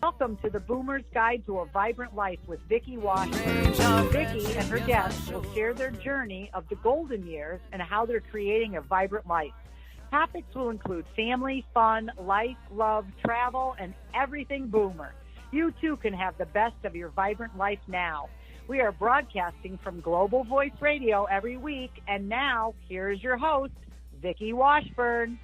Welcome to the Boomer's Guide to a Vibrant Life with Vicki Washburn. Vicki and her guests will share their journey of the golden years and how they're creating a vibrant life. Topics will include family, fun, life, love, travel, and everything Boomer. You too can have the best of your vibrant life now. We are broadcasting from Global Voice Radio every week, and now here's your host, Vicki Washburn.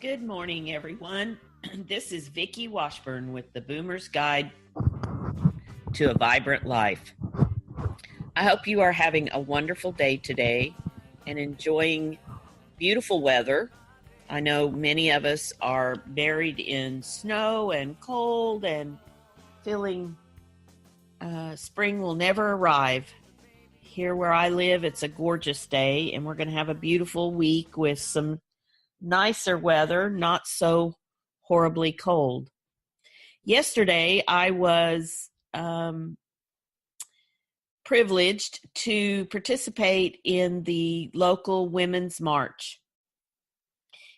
Good morning, everyone. This is Vicki Washburn with the Boomer's Guide to a Vibrant Life. I hope you are having a wonderful day today and enjoying beautiful weather. I know many of us are buried in snow and cold and feeling spring will never arrive. Here where I live, it's a gorgeous day, and we're going to have a beautiful week with some nicer weather, not so horribly cold. Yesterday, I was privileged to participate in the local Women's March.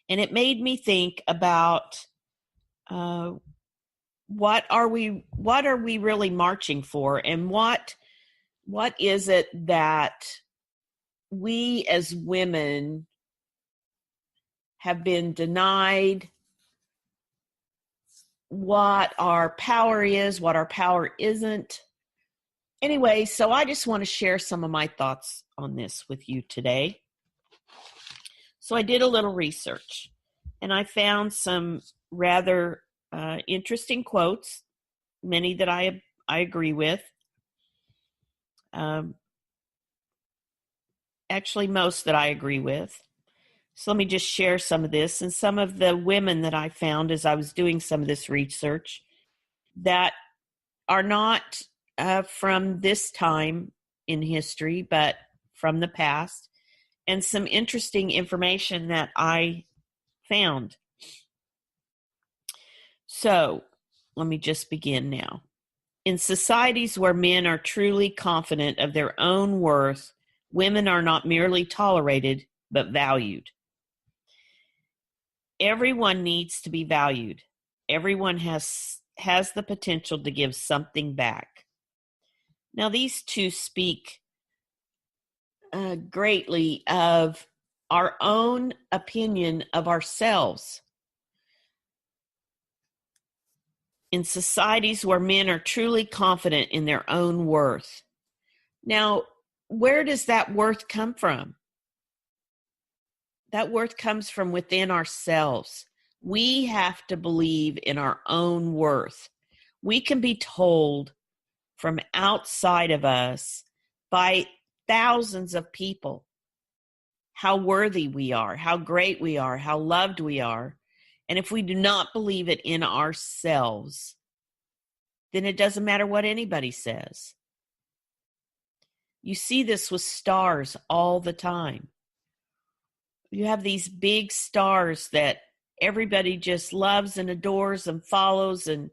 And it made me think about what are we really marching for, and what is it that we as women have been denied, what our power is, what our power isn't. Anyway, so I just want to share some of my thoughts on this with you today. So I did a little research, and I found some rather interesting quotes, many that I agree with. Actually, most that I agree with. So let me just share some of this, and some of the women that I found as I was doing some of this research that are not from this time in history, but from the past, and some interesting information that I found. So let me just begin now. In societies where men are truly confident of their own worth, women are not merely tolerated, but valued. Everyone needs to be valued. Everyone has the potential to give something back. Now, these two speak greatly of our own opinion of ourselves. In societies where men are truly confident in their own worth. Now, where does that worth come from? That worth comes from within ourselves. We have to believe in our own worth. We can be told from outside of us by thousands of people how worthy we are, how great we are, how loved we are. And if we do not believe it in ourselves, then it doesn't matter what anybody says. You see this with stars all the time. You have these big stars that everybody just loves and adores and follows, and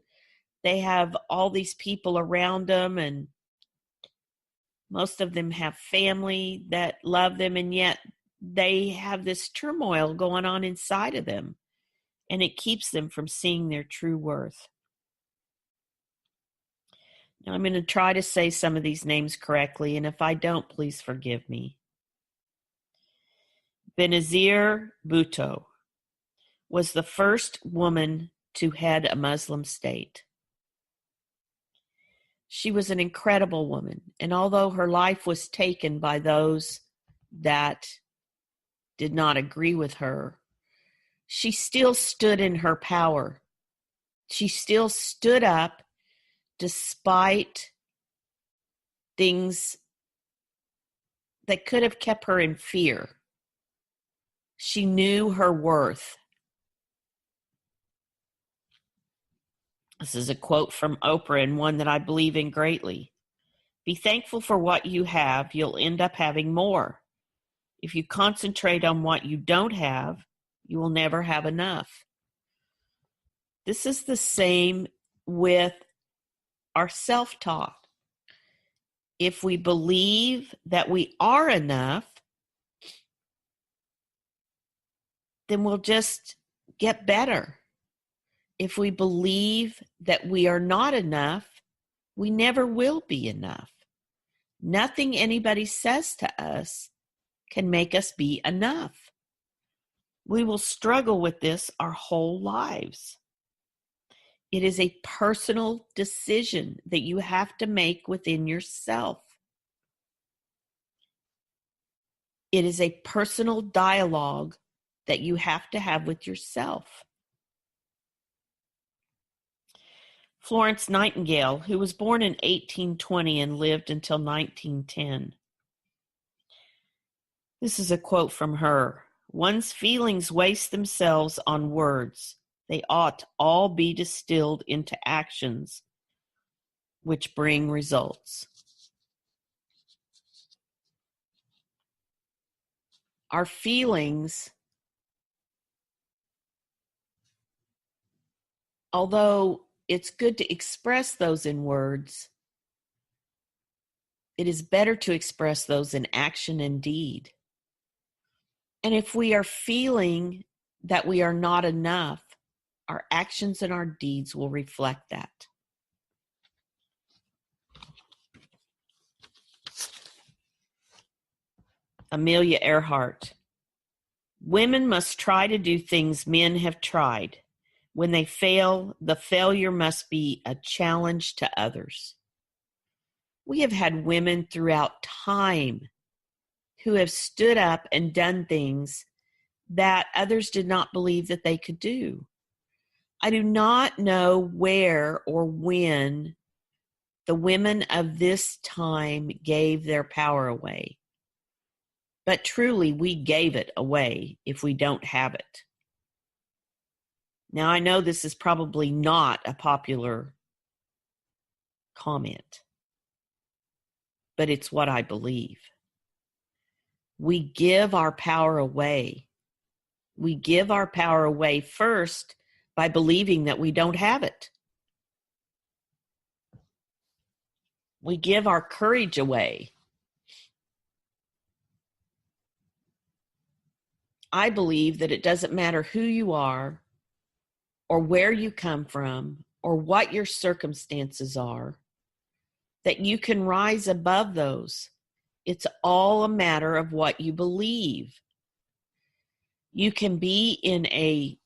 they have all these people around them, and most of them have family that love them, and yet they have this turmoil going on inside of them, and it keeps them from seeing their true worth. Now, I'm going to try to say some of these names correctly, and if I don't, please forgive me. Benazir Bhutto was the first woman to head a Muslim state. She was an incredible woman, and although her life was taken by those that did not agree with her, she still stood in her power. She still stood up despite things that could have kept her in fear. She knew her worth. This is a quote from Oprah, and one that I believe in greatly. Be thankful for what you have. You'll end up having more. If you concentrate on what you don't have, you will never have enough. This is the same with our self-talk. If we believe that we are enough, then we'll just get better. If we believe that we are not enough, we never will be enough. Nothing anybody says to us can make us be enough. We will struggle with this our whole lives. It is a personal decision that you have to make within yourself. It is a personal dialogue that you have to have with yourself. Florence Nightingale, who was born in 1820 and lived until 1910. This is a quote from her. One's feelings waste themselves on words. They ought all be distilled into actions which bring results. Our feelings, although it's good to express those in words, it is better to express those in action and deed. And if we are feeling that we are not enough, our actions and our deeds will reflect that. Amelia Earhart. Women must try to do things men have tried. When they fail, the failure must be a challenge to others. We have had women throughout time who have stood up and done things that others did not believe that they could do. I do not know where or when the women of this time gave their power away. But truly, we gave it away if we don't have it. Now, I know this is probably not a popular comment, but it's what I believe. We give our power away. We give our power away first by believing that we don't have it. We give our courage away. I believe that it doesn't matter who you are or where you come from or what your circumstances are, that you can rise above those. It's all a matter of what you believe. You can be in a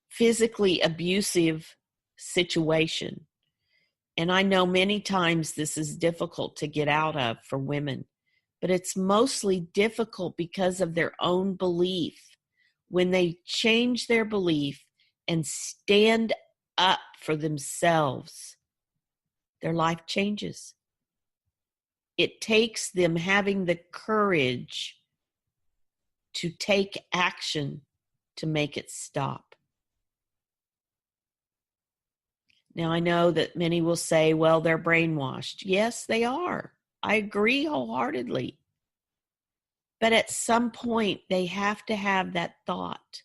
physically abusive situation, and I know many times this is difficult to get out of for women, but it's mostly difficult because of their own belief. When they change their belief and stand up for themselves, their life changes. It takes them having the courage to take action to make it stop. Now, I know that many will say, well, they're brainwashed. Yes, they are. I agree wholeheartedly. But at some point, they have to have that thought.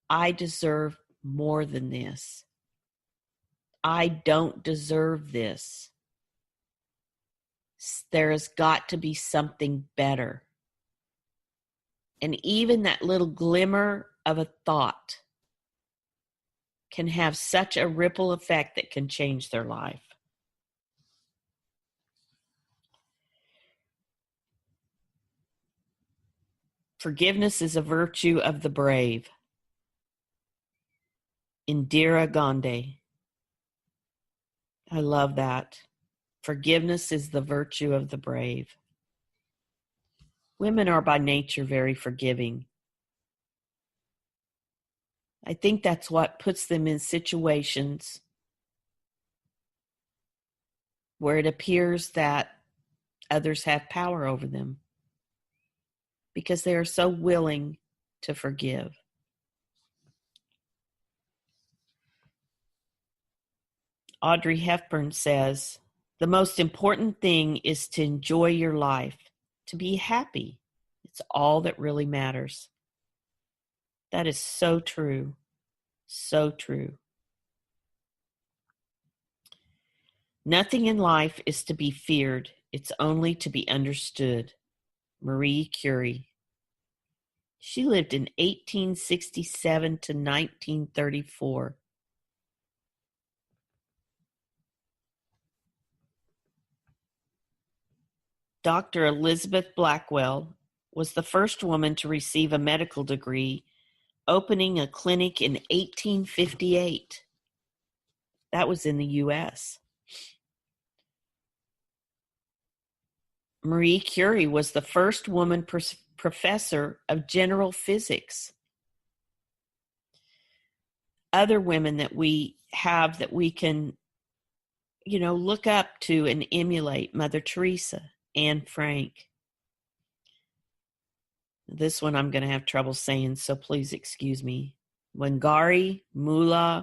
I deserve more than this. I don't deserve this. There has got to be something better. And even that little glimmer of a thought can have such a ripple effect that can change their life. Forgiveness is a virtue of the brave. Indira Gandhi. I love that. Forgiveness is the virtue of the brave. Women are by nature very forgiving. I think that's what puts them in situations where it appears that others have power over them, because they are so willing to forgive. Audrey Hepburn says, the most important thing is to enjoy your life, to be happy. It's all that really matters. That is so true. So true. Nothing in life is to be feared. It's only to be understood. Marie Curie. She lived in 1867 to 1934. Dr. Elizabeth Blackwell was the first woman to receive a medical degree, opening a clinic in 1858. That was in the U.S. Marie Curie was the first woman professor of general physics. Other women that we have that we can, look up to and emulate: Mother Teresa, Anne Frank. This one I'm going to have trouble saying, so please excuse me. Wangari Maathai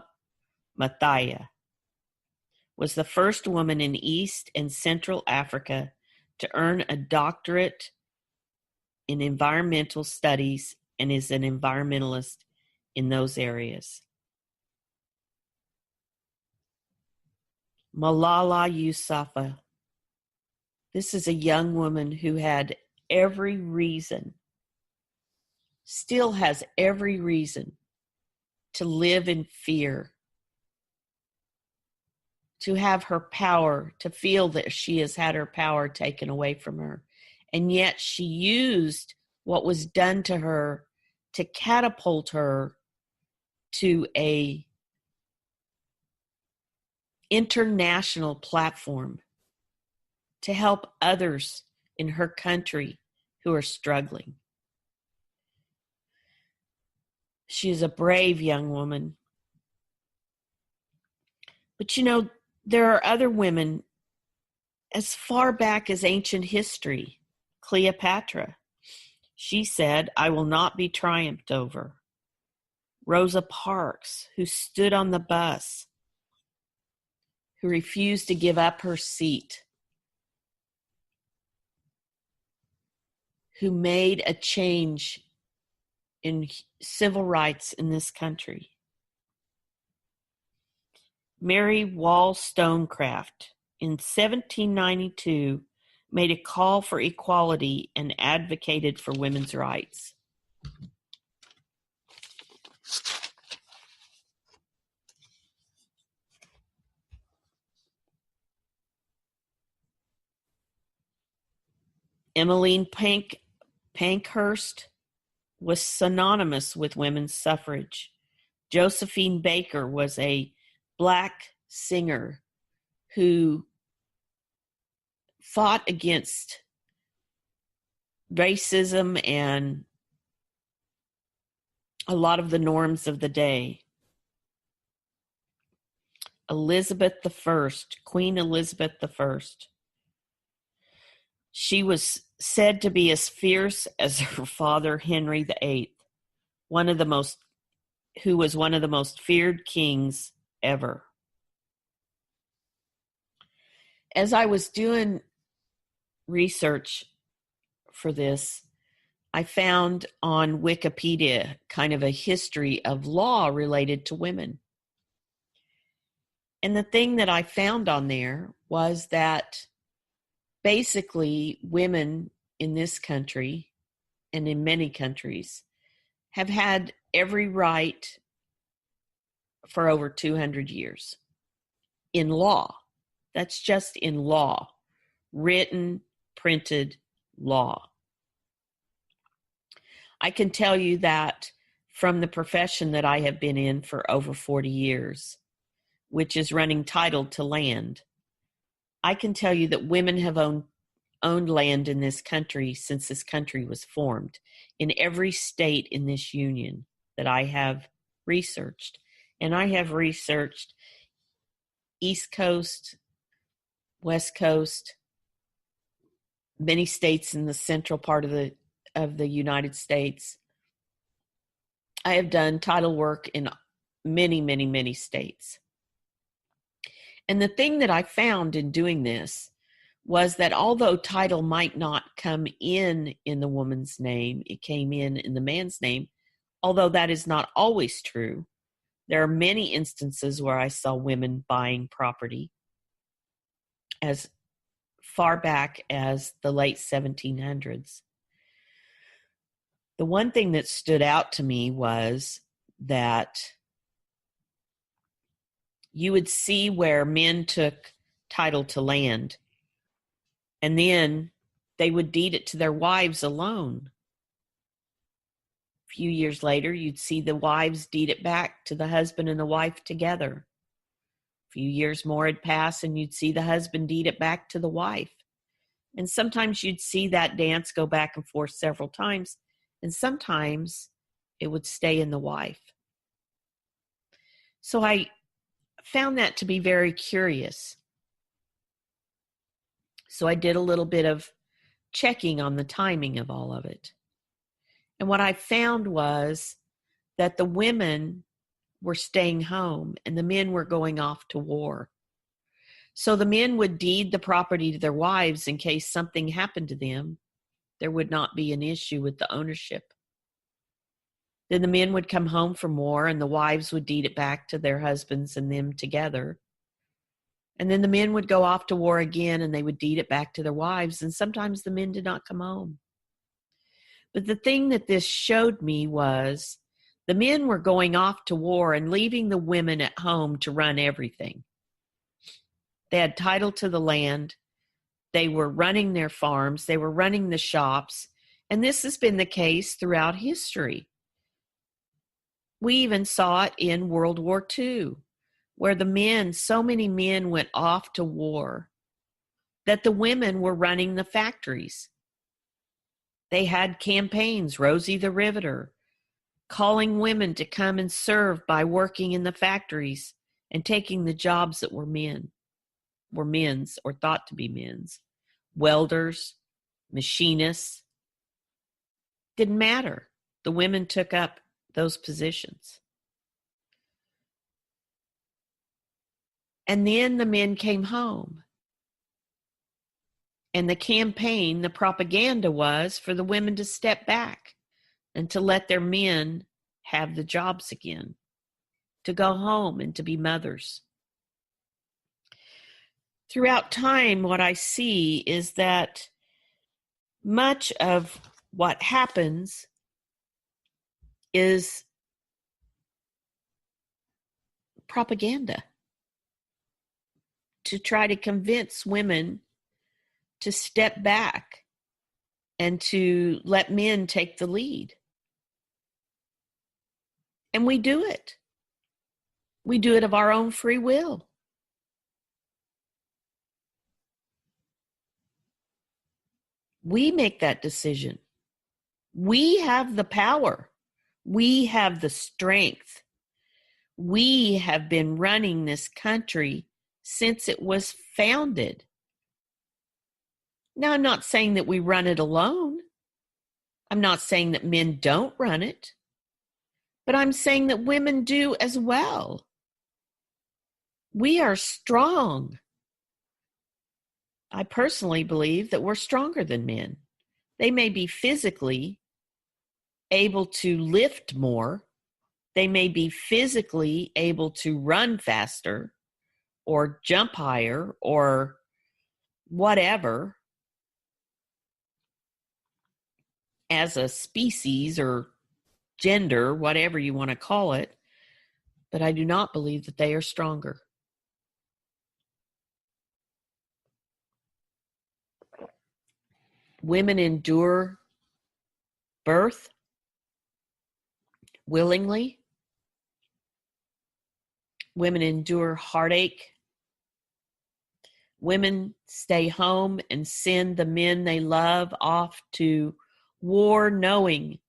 was the first woman in East and Central Africa to earn a doctorate in environmental studies and is an environmentalist in those areas. Malala Yousafzai. This is a young woman who had every reason, still has every reason, to live in fear, to have her power, to feel that she has had her power taken away from her. And yet she used what was done to her to catapult her to a international platform to help others in her country who are struggling. She is a brave young woman. But there are other women as far back as ancient history. Cleopatra. She said, "I will not be triumphed over." Rosa Parks, who stood on the bus, who refused to give up her seat, who made a change in civil rights in this country. Mary Wollstonecraft in 1792 made a call for equality and advocated for women's rights. Emmeline Pankhurst was synonymous with women's suffrage. Josephine Baker was a Black singer who fought against racism and a lot of the norms of the day. Elizabeth I, Queen Elizabeth I. She was said to be as fierce as her father, Henry VIII, who was one of the most feared kings ever. As I was doing research for this, I found on Wikipedia kind of a history of law related to women. And the thing that I found on there was that basically women in this country and in many countries have had every right for over 200 years in law. That's just in law, written, printed law. I can tell you that from the profession that I have been in for over 40 years, which is running title to land, I can tell you that women have owned land in this country since this country was formed, in every state in this union that I have researched. And I have researched East Coast, West Coast, many states in the central part of the United States. I have done title work in many, many, many states. And the thing that I found in doing this was that although title might not come in the woman's name, it came in the man's name, although that is not always true. There are many instances where I saw women buying property. as far back as the late 1700s. The one thing that stood out to me was that you would see where men took title to land and then they would deed it to their wives alone. A few years later, you'd see the wives deed it back to the husband and the wife together. A few years more had passed and you'd see the husband deed it back to the wife. And sometimes you'd see that dance go back and forth several times, and sometimes it would stay in the wife. So I found that to be very curious. So I did a little bit of checking on the timing of all of it. And what I found was that the women were staying home and the men were going off to war. So the men would deed the property to their wives in case something happened to them. There would not be an issue with the ownership. Then the men would come home from war and the wives would deed it back to their husbands and them together. And then the men would go off to war again and they would deed it back to their wives. And sometimes the men did not come home. But the thing that this showed me was the men were going off to war and leaving the women at home to run everything. They had title to the land. They were running their farms. They were running the shops. And this has been the case throughout history. We even saw it in World War II, where so many men went off to war, that the women were running the factories. They had campaigns, Rosie the Riveter, calling women to come and serve by working in the factories and taking the jobs that were men's or thought to be men's. Welders, machinists. Didn't matter. The women took up those positions. And then the men came home. And the campaign, the propaganda was for the women to step back and to let their men have the jobs again, to go home and to be mothers. Throughout time, what I see is that much of what happens is propaganda to try to convince women to step back and to let men take the lead. And we do it. We do it of our own free will. We make that decision. We have the power. We have the strength. We have been running this country since it was founded. Now, I'm not saying that we run it alone. I'm not saying that men don't run it. But I'm saying that women do as well. We are strong. I personally believe that we're stronger than men. They may be physically able to lift more. They may be physically able to run faster or jump higher or whatever as a species or gender, whatever you want to call it. But I do not believe that they are stronger. Women endure birth willingly. Women endure heartache. Women stay home and send the men they love off to war, knowing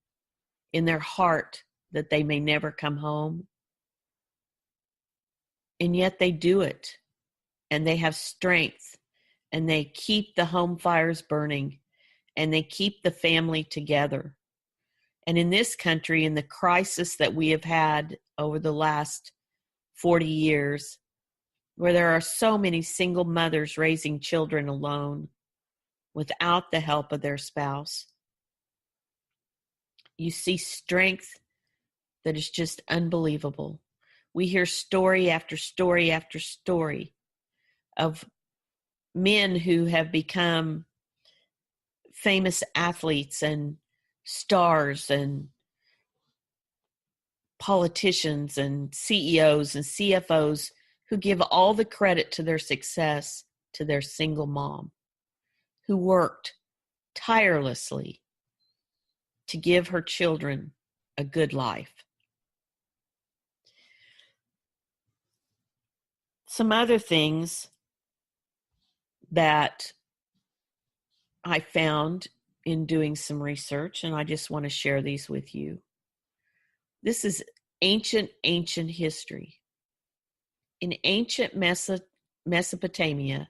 in their heart that they may never come home. And yet they do it. And they have strength. And they keep the home fires burning. And they keep the family together. And in this country, in the crisis that we have had over the last 40 years, where there are so many single mothers raising children alone without the help of their spouse, you see strength that is just unbelievable. We hear story after story after story of men who have become famous athletes and stars and politicians and CEOs and CFOs who give all the credit to their success to their single mom who worked tirelessly to give her children a good life. Some other things that I found in doing some research, and I just want to share these with you. This is ancient history. In ancient Mesopotamia,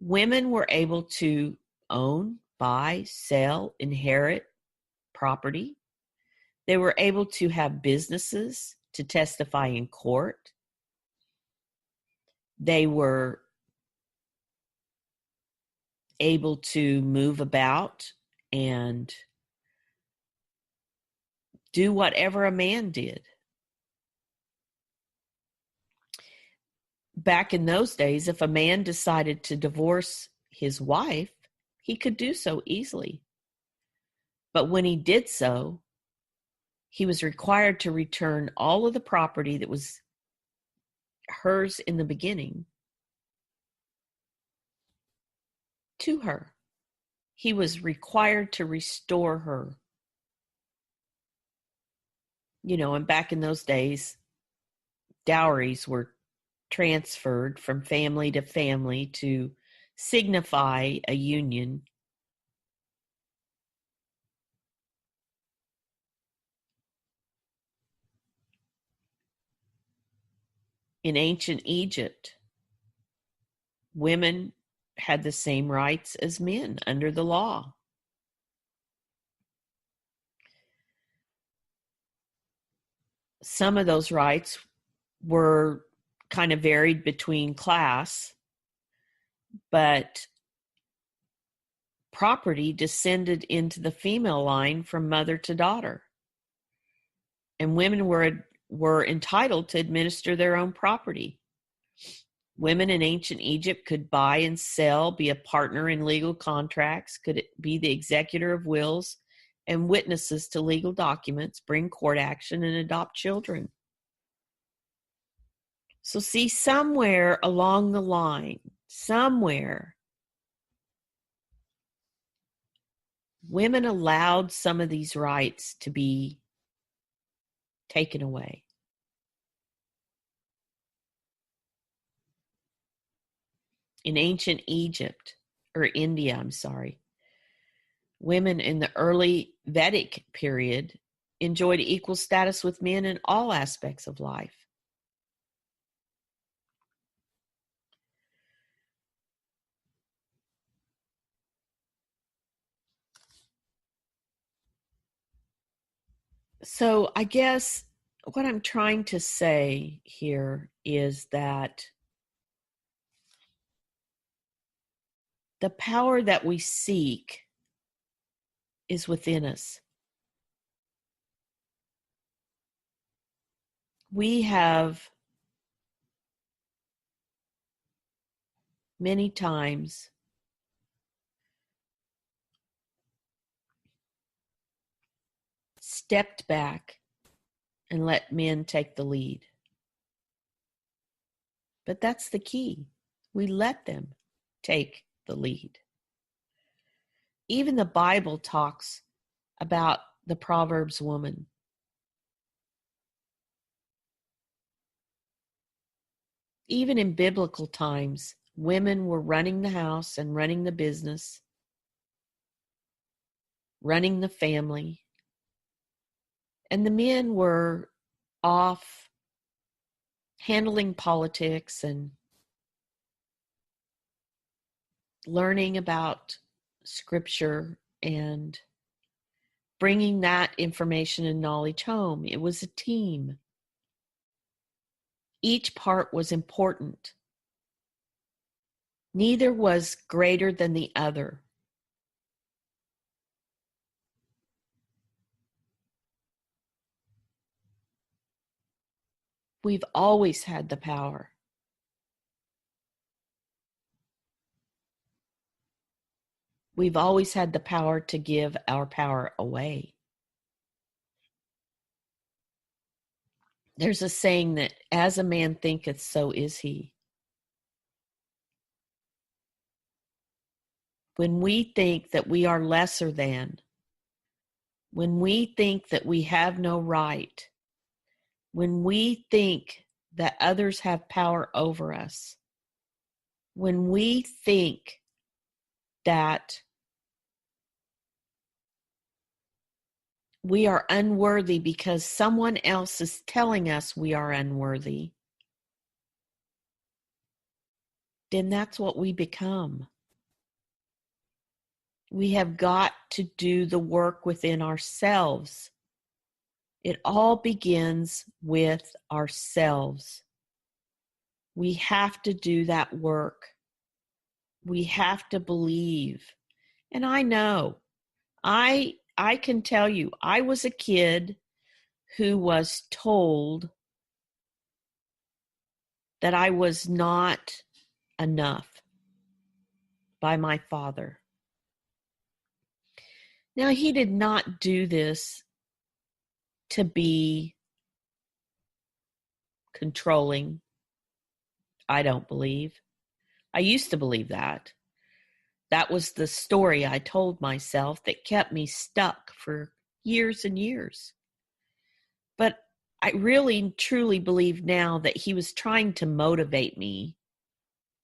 women were able to own, buy, sell, inherit property. They were able to have businesses, to testify in court. They were able to move about and do whatever a man did. Back in those days, if a man decided to divorce his wife, he could do so easily. But when he did so, he was required to return all of the property that was hers in the beginning to her. He was required to restore her. And back in those days, dowries were transferred from family to family to signify a union. In ancient Egypt, women had the same rights as men under the law. Some of those rights were kind of varied between class, but property descended into the female line from mother to daughter. And women were entitled to administer their own property. Women in ancient Egypt could buy and sell, be a partner in legal contracts, could be the executor of wills and witnesses to legal documents, bring court action, and adopt children. So see, somewhere along the line, women allowed some of these rights to be taken away. In ancient Egypt, or India, women in the early Vedic period enjoyed equal status with men in all aspects of life. So I guess what I'm trying to say here is that the power that we seek is within us. We have many times stepped back and let men take the lead. But that's the key. We let them take the lead. Even the Bible talks about the Proverbs woman. Even in biblical times, women were running the house and running the business, running the family, and the men were off handling politics and learning about scripture and bringing that information and knowledge home. It was a team. Each part was important. Neither was greater than the other. We've always had the power. We've always had the power to give our power away. There's a saying that as a man thinketh, so is he. When we think that we are lesser than, when we think that we have no right, when we think that others have power over us, when we think that we are unworthy because someone else is telling us we are unworthy, then that's what we become. We have got to do the work within ourselves. It all begins with ourselves. We have to do that work. We have to believe. And I know, I can tell you, I was a kid who was told that I was not enough by my father. Now, he did not do this to be controlling, I don't believe. I used to believe that. That was the story I told myself that kept me stuck for years and years. But I really, truly believe now that he was trying to motivate me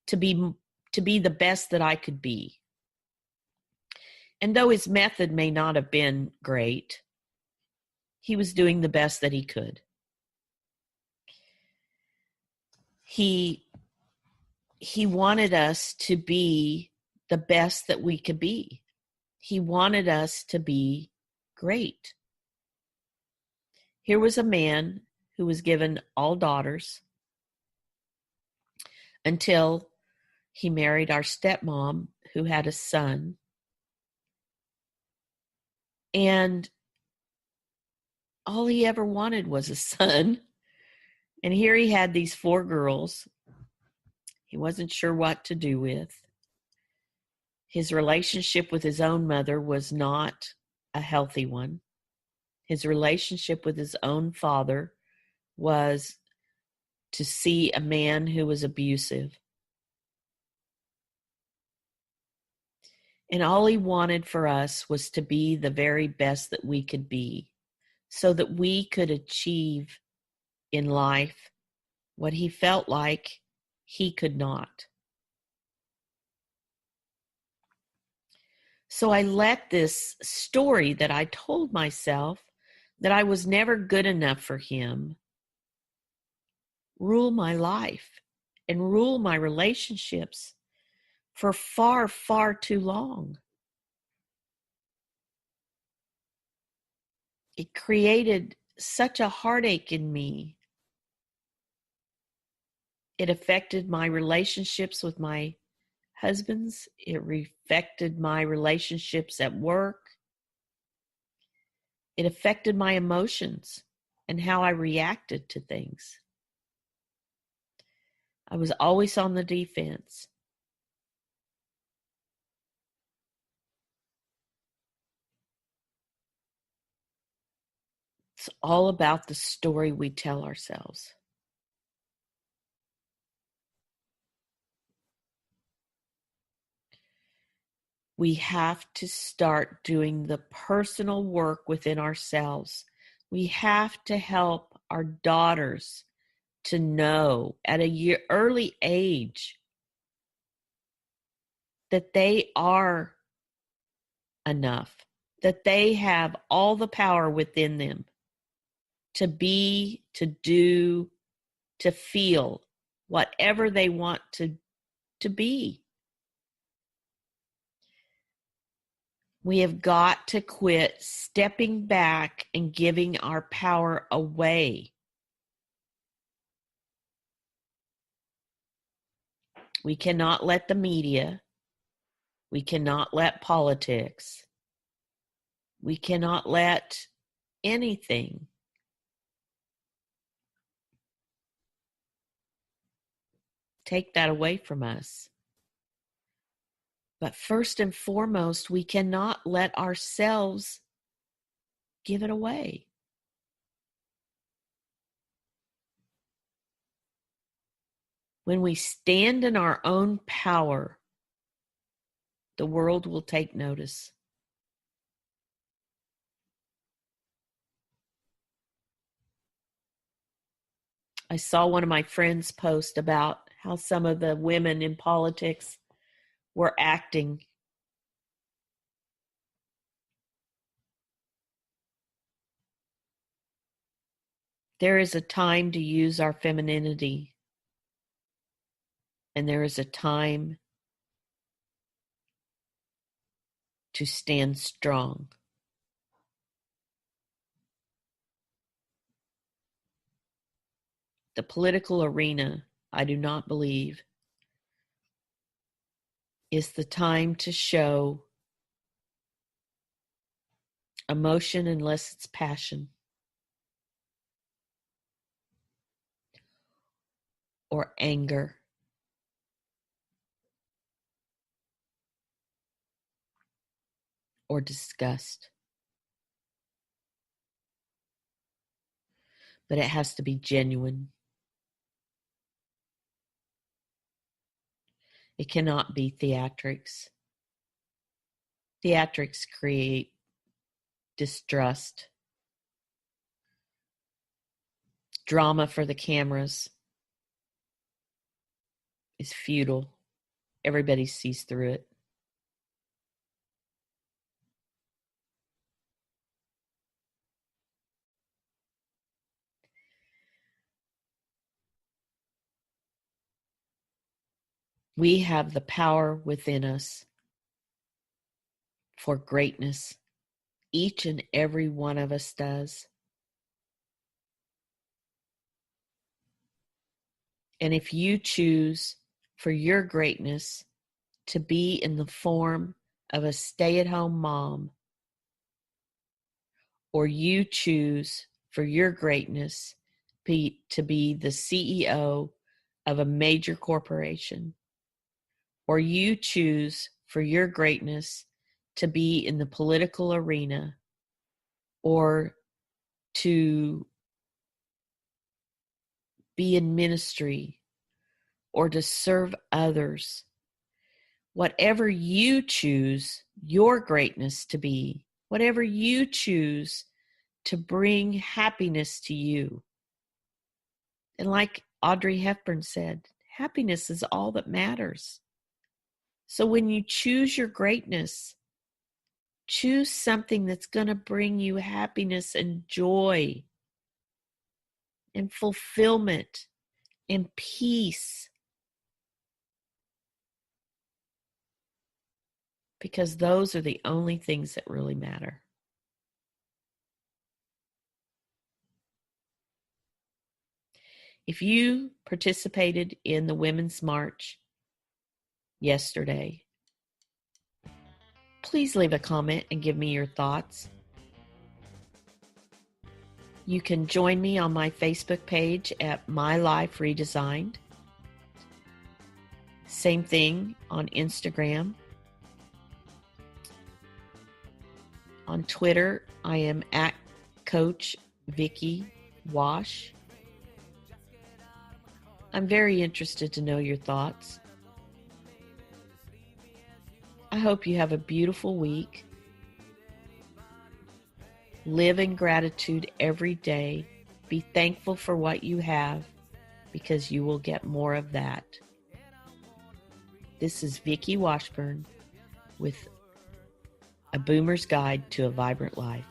to be the best that I could be. And though his method may not have been great, he was doing the best that he could. He wanted us to be the best that we could be. He wanted us to be great. Here was a man who was given all daughters until he married our stepmom, who had a son. And all he ever wanted was a son. And here he had these 4 girls he wasn't sure what to do with. His relationship with his own mother was not a healthy one. His relationship with his own father was to see a man who was abusive. And all he wanted for us was to be the very best that we could be, so that we could achieve in life what he felt like he could not. So I let this story that I told myself that I was never good enough for him rule my life and rule my relationships for far, far too long. It created such a heartache in me. It affected my relationships with my husbands. It affected my relationships at work. It affected my emotions and how I reacted to things. I was always on the defense. It's all about the story we tell ourselves. We have to start doing the personal work within ourselves. We have to help our daughters to know at a early age that they are enough, that they have all the power within them to be, to do, to feel whatever they want to be. We have got to quit stepping back and giving our power away. We cannot let the media, we cannot let politics, we cannot let anything take that away from us. But first and foremost, we cannot let ourselves give it away. When we stand in our own power, the world will take notice. I saw one of my friends post about how some of the women in politics were acting. There is a time to use our femininity, and there is a time to stand strong. The political arena, I do not believe, is the time to show emotion unless it's passion or anger. Or disgust. But it has to be genuine. It cannot be theatrics. Theatrics create distrust. Drama for the cameras is futile. Everybody sees through it. We have the power within us for greatness. Each and every one of us does. And if you choose for your greatness to be in the form of a stay-at-home mom, or you choose for your greatness to be the CEO of a major corporation, or you choose for your greatness to be in the political arena, or to be in ministry, or to serve others, whatever you choose your greatness to be, whatever you choose to bring happiness to you. And like Audrey Hepburn said, happiness is all that matters. So when you choose your greatness, choose something that's going to bring you happiness and joy and fulfillment and peace. Because those are the only things that really matter. If you participated in the Women's March yesterday, please leave a comment and give me your thoughts. You can join me on my Facebook page at My Life Redesigned. Same thing on Instagram. On Twitter, I am at Coach Vicki Wash. I'm very interested to know your thoughts. I hope you have a beautiful week. Live in gratitude every day. Be thankful for what you have, because you will get more of that. This is Vicki Washburn with A Boomer's Guide to a Vibrant Life.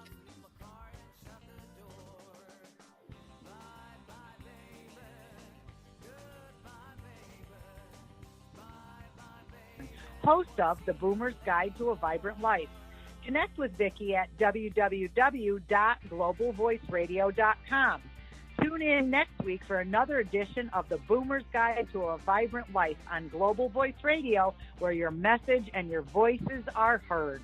Host of The Boomer's Guide to a Vibrant Life. Connect with Vicki at www.globalvoiceradio.com. Tune in next week for another edition of The Boomer's Guide to a Vibrant Life on Global Voice Radio, where your message and your voices are heard.